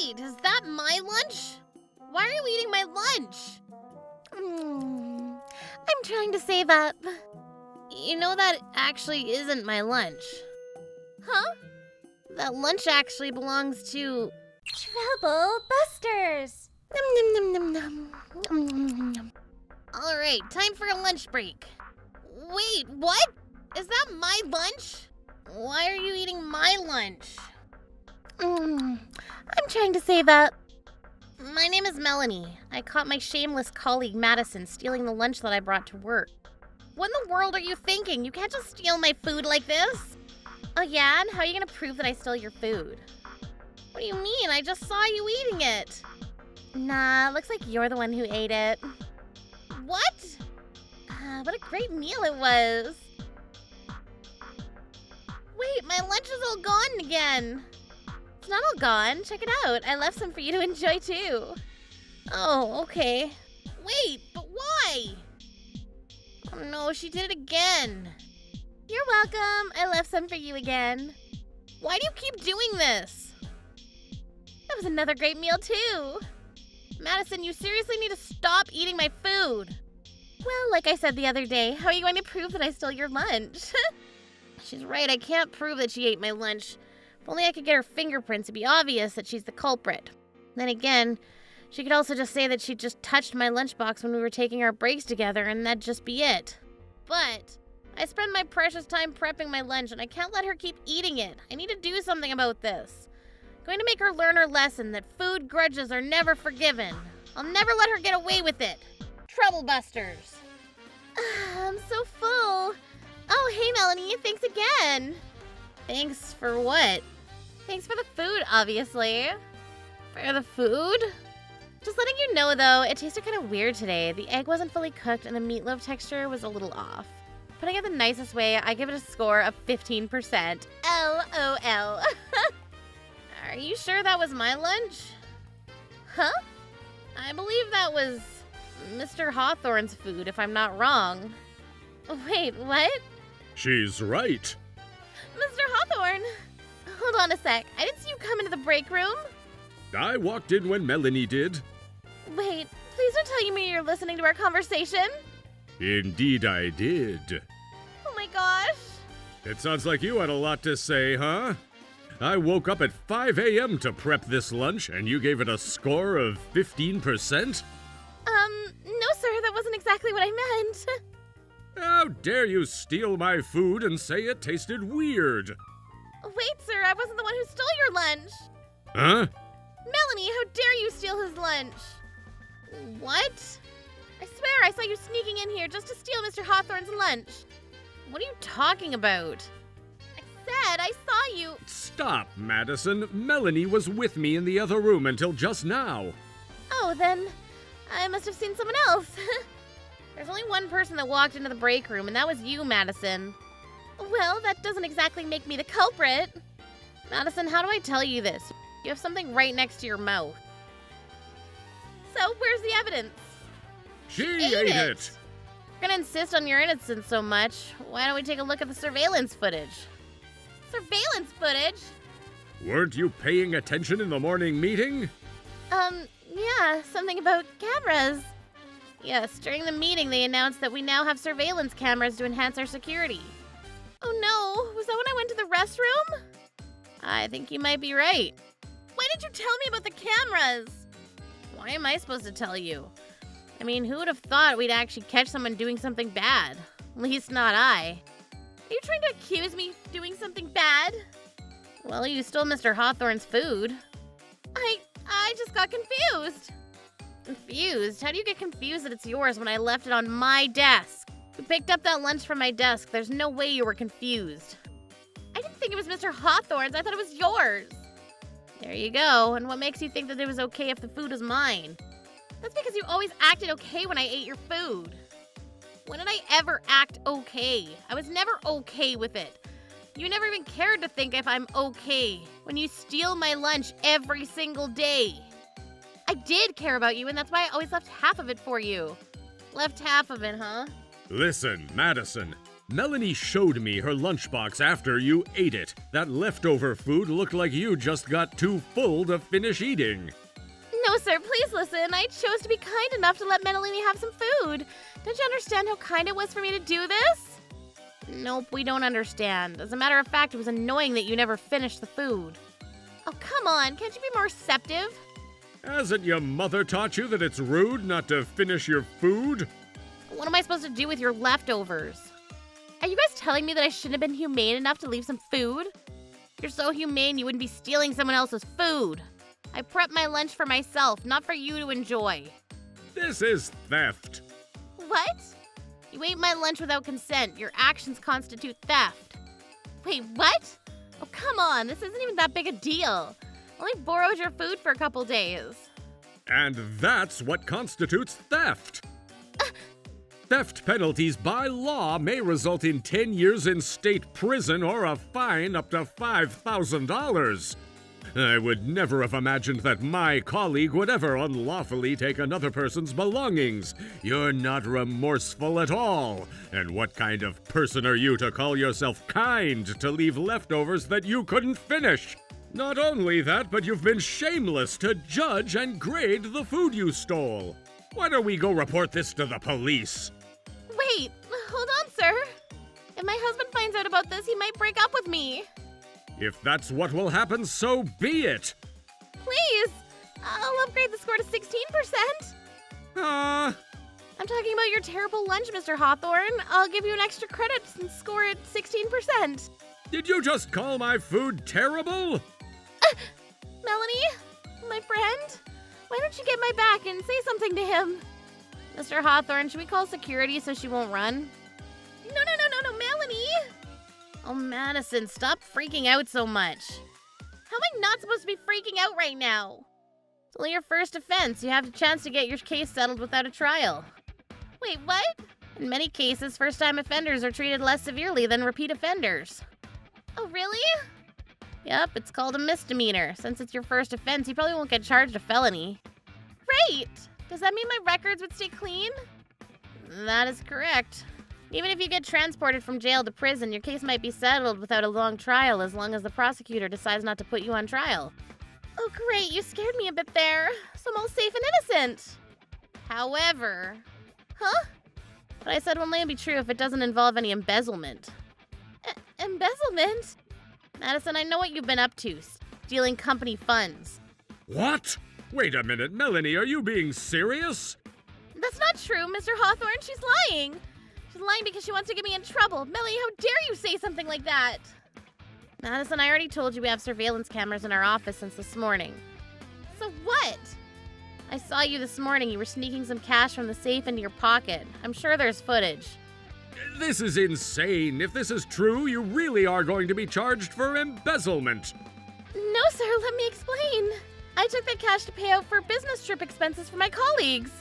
Wait, is that my lunch? Why are you eating my lunch? I'm trying to save up. You know that actually isn't my lunch. Huh? That lunch actually belongs to... Trouble Busters. Nom, nom, nom, nom, nom. All right, time for a lunch break. Wait, what? Is that my lunch? Why are you eating my lunch? I'm trying to save up. My name is Melanie. I caught my shameless colleague Madison stealing the lunch that I brought to work. What in the world are you thinking? You can't just steal my food like this. Oh yeah? And how are you gonna prove that I stole your food? What do you mean? I just saw you eating it. Nah, looks like you're the one who ate it. What? What a great meal it was. Wait, my lunch is all gone again. It's not all gone. Check it out. I left some for you to enjoy too. Oh, okay. Wait, but why? Oh no, she did it again. You're welcome. I left some for you again. Why do you keep doing this? That was another great meal too. Madison, you seriously need to stop eating my food. Well, like I said the other day, how are you going to prove that I stole your lunch? She's right, I can't prove that she ate my lunch. If only I could get her fingerprints, it'd be obvious that she's the culprit. Then again, she could also just say that she just touched my lunchbox when we were taking our breaks together, and that'd just be it. But I spend my precious time prepping my lunch, and I can't let her keep eating it. I need to do something about this. I'm going to make her learn her lesson that food grudges are never forgiven. I'll never let her get away with it. Trouble Busters. I'm so full. Oh, hey, Melanie. Thanks again. Thanks for what? Thanks for the food, obviously. For the food? Just letting you know, though, it tasted kind of weird today. The egg wasn't fully cooked and the meatloaf texture was a little off. Putting it the nicest way, I give it a score of 15%. LOL. Are you sure that was my lunch? Huh? I believe that was Mr. Hawthorne's food, if I'm not wrong. Wait, what? She's right. Mr. Hawthorne! Hold on a sec. I didn't see you come into the break room. I walked in when Melanie did. Wait, please don't tell me you're listening to our conversation. Indeed I did. Oh my gosh. It sounds like you had a lot to say, huh? I woke up at 5 a.m. to prep this lunch, and you gave it a score of 15%? No, sir, that wasn't exactly what I meant. How dare you steal my food and say it tasted weird? Wait, sir, I wasn't the one who stole your lunch. Huh? Melanie, how dare you steal his lunch? What? I swear I saw you sneaking in here just to steal Mr. Hawthorne's lunch. What are you talking about? I said I saw you. Stop, Madison. Melanie was with me in the other room until just now. Oh, then I must have seen someone else. There's only one person that walked into the break room, and that was you, Madison. Well, that doesn't exactly make me the culprit. Madison, how do I tell you this? You have something right next to your mouth. So, where's the evidence? She ate it. You're gonna insist on your innocence so much. Why don't we take a look at the surveillance footage? Surveillance footage? Weren't you paying attention in the morning meeting? Yeah, something about cameras. Yes, during the meeting they announced that we now have surveillance cameras to enhance our security. Oh no, was that when I went to the restroom? I think you might be right. Why didn't you tell me about the cameras? Why am I supposed to tell you? I mean, who would have thought we'd actually catch someone doing something bad? At least not I. Are you trying to accuse me of doing something bad? Well, you stole Mr. Hawthorne's food. I just got confused. Confused? How do you get confused that it's yours when I left it on my desk? You picked up that lunch from my desk. There's no way you were confused. I didn't think it was Mr. Hawthorne's. I thought it was yours. There you go. And what makes you think that it was okay if the food was mine? That's because you always acted okay when I ate your food. When did I ever act okay? I was never okay with it. You never even cared to think if I'm okay when you steal my lunch every single day. I did care about you, and that's why I always left half of it for you. Left half of it, huh? Listen, Madison. Melanie showed me her lunchbox after you ate it. That leftover food looked like you just got too full to finish eating. No, sir, please listen. I chose to be kind enough to let Melanie have some food. Don't you understand how kind it was for me to do this? Nope, we don't understand. As a matter of fact, it was annoying that you never finished the food. Oh, come on. Can't you be more receptive? Hasn't your mother taught you that it's rude not to finish your food? What am I supposed to do with your leftovers? Are you guys telling me that I shouldn't have been humane enough to leave some food? You're so humane you wouldn't be stealing someone else's food. I prepped my lunch for myself, not for you to enjoy. This is theft. What? You ate my lunch without consent. Your actions constitute theft. Wait, what? Oh, come on. This isn't even that big a deal. I only borrowed your food for a couple days. And that's what constitutes theft. Theft penalties by law may result in 10 years in state prison or a fine up to $5,000. I would never have imagined that my colleague would ever unlawfully take another person's belongings. You're not remorseful at all. And what kind of person are you to call yourself kind to leave leftovers that you couldn't finish? Not only that, but you've been shameless to judge and grade the food you stole. Why don't we go report this to the police? Wait, hold on, sir. If my husband finds out about this, he might break up with me. If that's what will happen, so be it. Please, I'll upgrade the score to 16%. I'm talking about your terrible lunch, Mr. Hawthorne. I'll give you an extra credit and score it 16%. Did you just call my food terrible? Melanie, my friend, why don't you get my back and say something to him? Mr. Hawthorne, should we call security so she won't run? No, Melanie! Oh, Madison, stop freaking out so much. How am I not supposed to be freaking out right now? It's only your first offense. You have a chance to get your case settled without a trial. Wait, what? In many cases, first-time offenders are treated less severely than repeat offenders. Oh, really? Yep, it's called a misdemeanor. Since it's your first offense, you probably won't get charged a felony. Great! Does that mean my records would stay clean? That is correct. Even if you get transported from jail to prison, your case might be settled without a long trial as long as the prosecutor decides not to put you on trial. Oh, great. You scared me a bit there. So I'm all safe and innocent. However... Huh? What I said will only be true if it doesn't involve any embezzlement. Embezzlement? Madison, I know what you've been up to. Stealing company funds. What? Wait a minute, Melanie, are you being serious? That's not true, Mr. Hawthorne. She's lying. She's lying because she wants to get me in trouble. Melanie, how dare you say something like that? Madison, I already told you we have surveillance cameras in our office since this morning. So what? I saw you this morning. You were sneaking some cash from the safe into your pocket. I'm sure there's footage. This is insane. If this is true, you really are going to be charged for embezzlement. No, sir, let me explain. I took that cash to pay out for business trip expenses for my colleagues.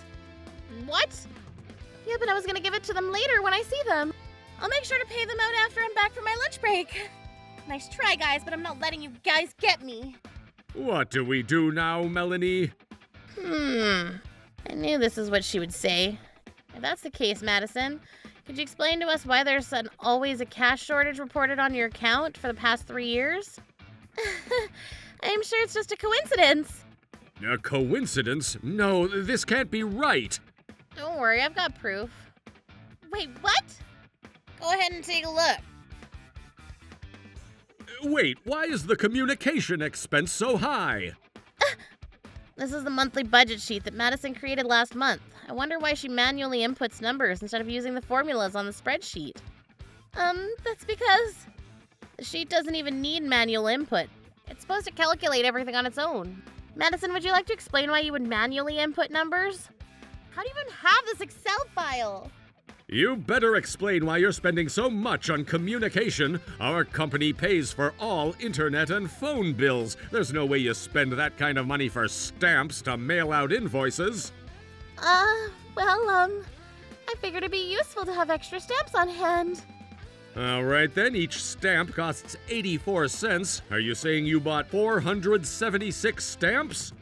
What? Yeah, but I was gonna give it to them later when I see them. I'll make sure to pay them out after I'm back from my lunch break. Nice try, guys, but I'm not letting you guys get me. What do we do now, Melanie? I knew this is what she would say. If that's the case, Madison, could you explain to us why there's always a cash shortage reported on your account for the past 3 years? I'm sure it's just a coincidence. A coincidence? No, this can't be right. Don't worry, I've got proof. Wait, what? Go ahead and take a look. Wait, why is the communication expense so high? This is the monthly budget sheet that Madison created last month. I wonder why she manually inputs numbers instead of using the formulas on the spreadsheet. That's because... The sheet doesn't even need manual input. It's supposed to calculate everything on its own. Madison, would you like to explain why you would manually input numbers? How do you even have this Excel file? You better explain why you're spending so much on communication. Our company pays for all internet and phone bills. There's no way you spend that kind of money for stamps to mail out invoices. I figured it'd be useful to have extra stamps on hand. All right then, each stamp costs 84 cents. Are you saying you bought 476 stamps?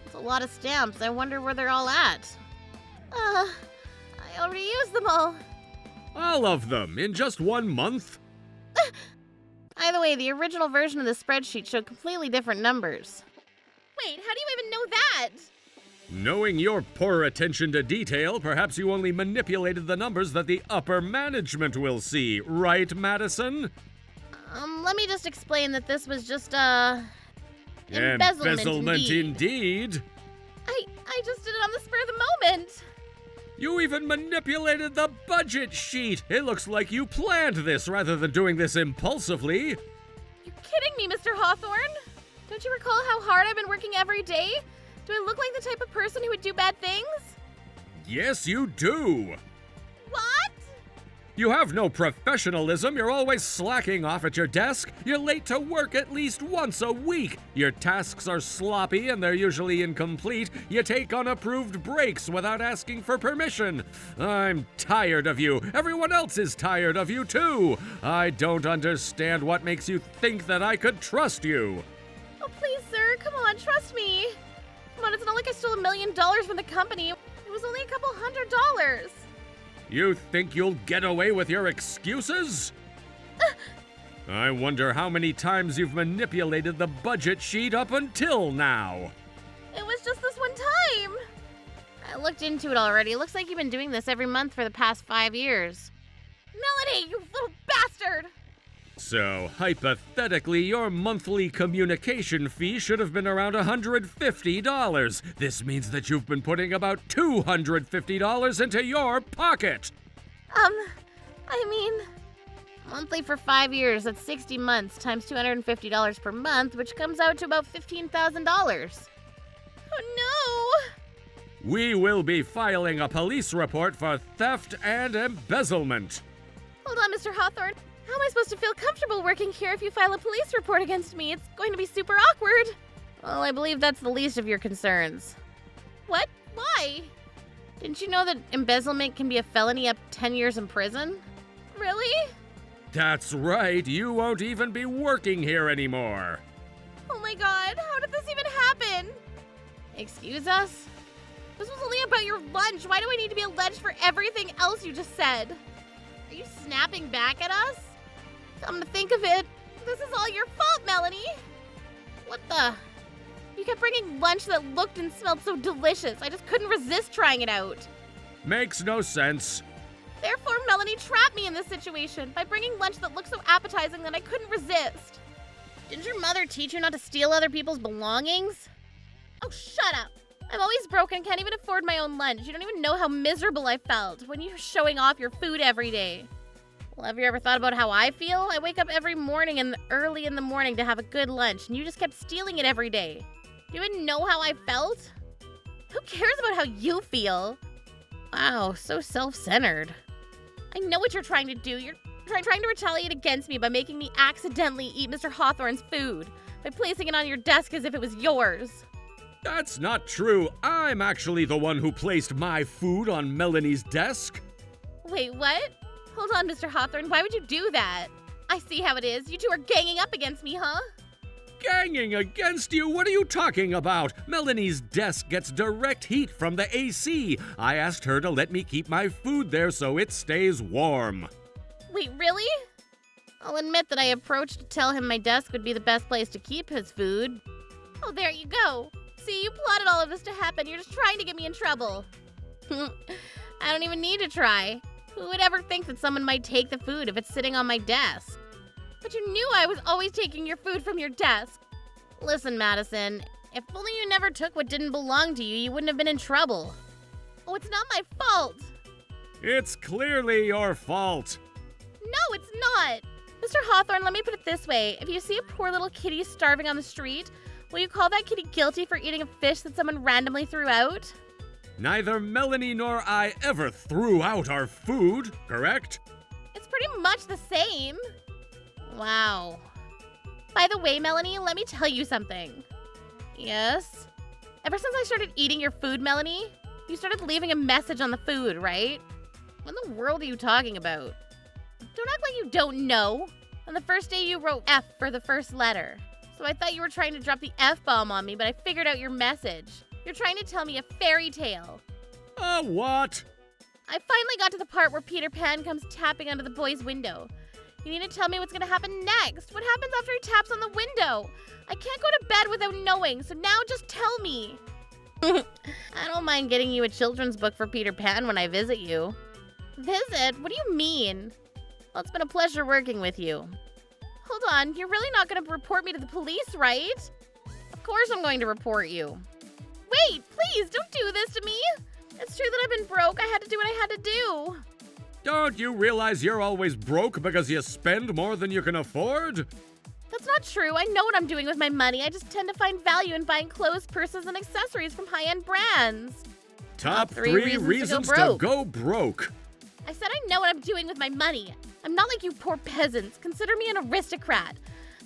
It's a lot of stamps. I wonder where they're all at. I already used them all. All of them in just 1 month? Either way, the original version of the spreadsheet showed completely different numbers. Wait, how do you even know that? Knowing your poor attention to detail, perhaps you only manipulated the numbers that the upper management will see, right, Madison? Let me just explain that this was just, embezzlement Embezzlement indeed. I just did it on the spur of the moment. You even manipulated the budget sheet. It looks like you planned this rather than doing this impulsively. You're kidding me, Mr. Hawthorne? Don't you recall how hard I've been working every day? Do I look like the type of person who would do bad things? Yes, you do. What? You have no professionalism. You're always slacking off at your desk. You're late to work at least once a week. Your tasks are sloppy and they're usually incomplete. You take unapproved breaks without asking for permission. I'm tired of you. Everyone else is tired of you too. I don't understand what makes you think that I could trust you. Oh, please, sir. Come on, trust me. Come on, it's not like I stole $1 million from the company. It was only a couple $100. You think you'll get away with your excuses? I wonder how many times you've manipulated the budget sheet up until now. It was just this one time. I looked into it already. It looks like you've been doing this every month for the past 5 years. Melanie, you little bastard! So, hypothetically, your monthly communication fee should have been around $150. This means that you've been putting about $250 into your pocket. I mean, Monthly for 5 years, that's 60 months times $250 per month, which comes out to about $15,000. oh We will be filing a police report for theft and embezzlement. no! Hold on, Mr. Hawthorne. How am I supposed to feel comfortable working here if you file a police report against me? It's going to be super awkward. Well, I believe that's the least of your concerns. What? Why? Didn't you know that embezzlement can be a felony up to 10 years in prison? Really? That's right, you won't even be working here anymore. Oh my god, how did this even happen? Excuse us? This was only about your lunch. Why do I need to be alleged for everything else you just said? Are you snapping back at us? Come to think of it, this is all your fault, Melanie. What the? You kept bringing lunch that looked and smelled so delicious. I just couldn't resist trying it out. Makes no sense. Therefore, Melanie trapped me in this situation by bringing lunch that looked so appetizing that I couldn't resist. Didn't your mother teach you not to steal other people's belongings? Oh, shut up. I'm always broke and can't even afford my own lunch. You don't even know how miserable I felt when you're showing off your food every day. Well, have you ever thought about how I feel? I wake up every morning and early in the morning to have a good lunch, and you just kept stealing it every day. Do you even know how I felt? Who cares about how you feel? Wow, so self-centered. I know what you're trying to do. You're trying to retaliate against me by making me accidentally eat Mr. Hawthorne's food, by placing it on your desk as if it was yours. That's not true. I'm actually the one who placed my food on Melanie's desk. Wait, what? Hold on, Mr. Hawthorne. Why would you do that? I see how it is. You two are ganging up against me, huh? Ganging against you? What are you talking about? Melanie's desk gets direct heat from the AC. I asked her to let me keep my food there so it stays warm. Wait, really? I'll admit that I approached to tell him my desk would be the best place to keep his food. Oh, there you go. See, you plotted all of this to happen. You're just trying to get me in trouble. I don't even need to try. Who would ever think that someone might take the food if it's sitting on my desk? But you knew I was always taking your food from your desk. Listen, Madison, if only you never took what didn't belong to you, you wouldn't have been in trouble. Oh, it's not my fault. It's clearly your fault. No, it's not. Mr. Hawthorne, let me put it this way. If you see a poor little kitty starving on the street, will you call that kitty guilty for eating a fish that someone randomly threw out? Neither Melanie nor I ever threw out our food, correct? It's pretty much the same. Wow. By the way, Melanie, let me tell you something. Yes? Ever since I started eating your food, Melanie, you started leaving a message on the food, right? What in the world are you talking about? Don't act like you don't know. On the first day, you wrote F for the first letter. So I thought you were trying to drop the F-bomb on me, but I figured out your message. You're trying to tell me a fairy tale. A what? I finally got to the part where Peter Pan comes tapping under the boy's window. You need to tell me what's gonna happen next. What happens after he taps on the window? I can't go to bed without knowing, so now just tell me. I don't mind getting you a children's book for Peter Pan when I visit you. Visit? What do you mean? Well, it's been a pleasure working with you. Hold on, you're really not gonna report me to the police, right? Of course I'm going to report you. Wait, please, don't do this to me. It's true that I've been broke. I had to do what I had to do. Don't you realize you're always broke because you spend more than you can afford? That's not true. I know what I'm doing with my money. I just tend to find value in buying clothes, purses, and accessories from high-end brands. Top three reasons to go broke. I said I know what I'm doing with my money. I'm not like you poor peasants. Consider me an aristocrat.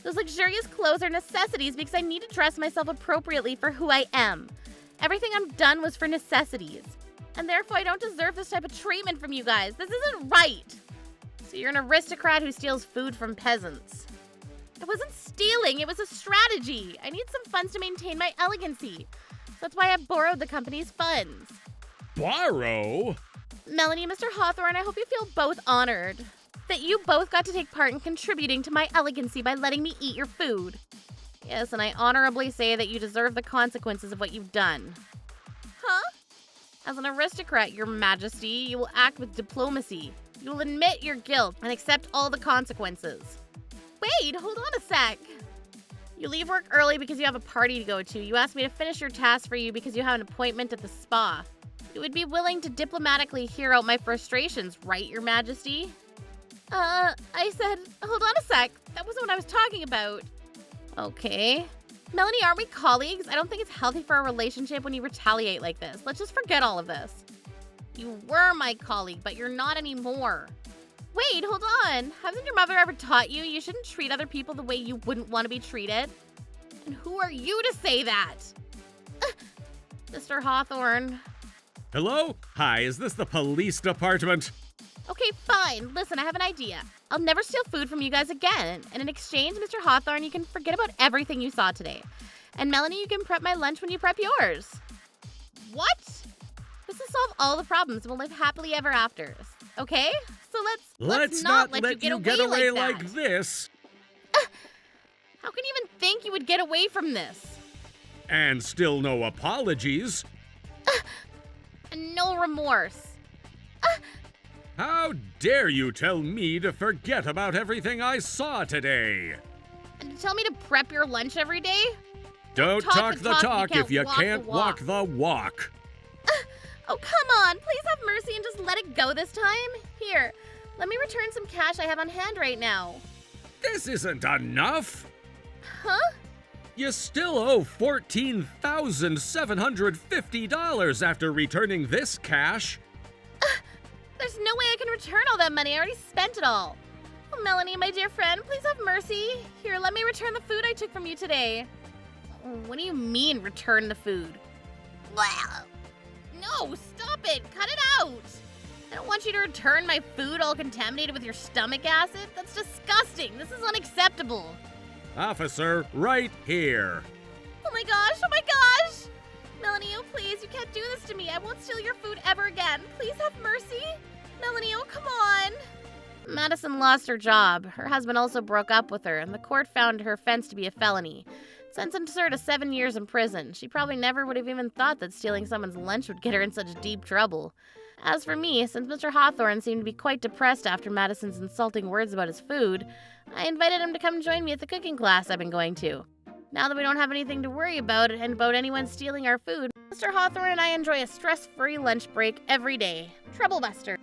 Those luxurious clothes are necessities because I need to dress myself appropriately for who I am. Everything I've done was for necessities. And therefore I don't deserve this type of treatment from you guys. This isn't right. So you're an aristocrat who steals food from peasants. It wasn't stealing, it was a strategy. I need some funds to maintain my elegancy. That's why I borrowed the company's funds. Borrow? Melanie and Mr. Hawthorne, I hope you feel both honored that you both got to take part in contributing to my elegancy by letting me eat your food. Yes, and I honorably say that you deserve the consequences of what you've done. Huh? As an aristocrat, Your Majesty, you will act with diplomacy. You will admit your guilt and accept all the consequences. Wait, hold on a sec. You leave work early because you have a party to go to. You ask me to finish your task for you because you have an appointment at the spa. You would be willing to diplomatically hear out my frustrations, right, Your Majesty? I said, hold on a sec. That wasn't what I was talking about. Okay. Melanie, aren't we colleagues? I don't think it's healthy for our relationship when you retaliate like this. Let's just forget all of this. You were my colleague, but you're not anymore. Wait, hold on. Hasn't your mother ever taught you you shouldn't treat other people the way you wouldn't want to be treated? And who are you to say that? Mr. Hawthorne. Hello? Hi, is this the police department? Okay, fine. Listen, I have an idea. I'll never steal food from you guys again. And in exchange, Mr. Hawthorne, you can forget about everything you saw today. And Melanie, you can prep my lunch when you prep yours. What? This will solve all the problems and we'll live happily ever after. Okay? So let's not let you get away like this. How can you even think you would get away from this? And still no apologies. And no remorse. How dare you tell me to forget about everything I saw today? And to tell me to prep your lunch every day? Don't talk the talk if you can't walk the walk. Oh, come on. Please have mercy and just let it go this time. Here, let me return some cash I have on hand right now. This isn't enough. Huh? You still owe $14,750 after returning this cash. There's no way I can return all that money. I already spent it all. Oh, Melanie, my dear friend, please have mercy. Here, let me return the food I took from you today. What do you mean, return the food? No, stop it. Cut it out. I don't want you to return my food all contaminated with your stomach acid. That's disgusting. This is unacceptable. Officer, right here. Oh my gosh, oh my gosh. Melanie, oh please, you can't do this to me. I won't steal your food ever again. Please have mercy. Melanie, oh come on. Madison lost her job. Her husband also broke up with her, and the court found her offense to be a felony. Sentenced her to 7 years in prison. She probably never would have even thought that stealing someone's lunch would get her in such deep trouble. As for me, since Mr. Hawthorne seemed to be quite depressed after Madison's insulting words about his food, I invited him to come join me at the cooking class I've been going to. Now that we don't have anything to worry about and about anyone stealing our food, Mr. Hawthorne and I enjoy a stress-free lunch break every day. Troublebuster.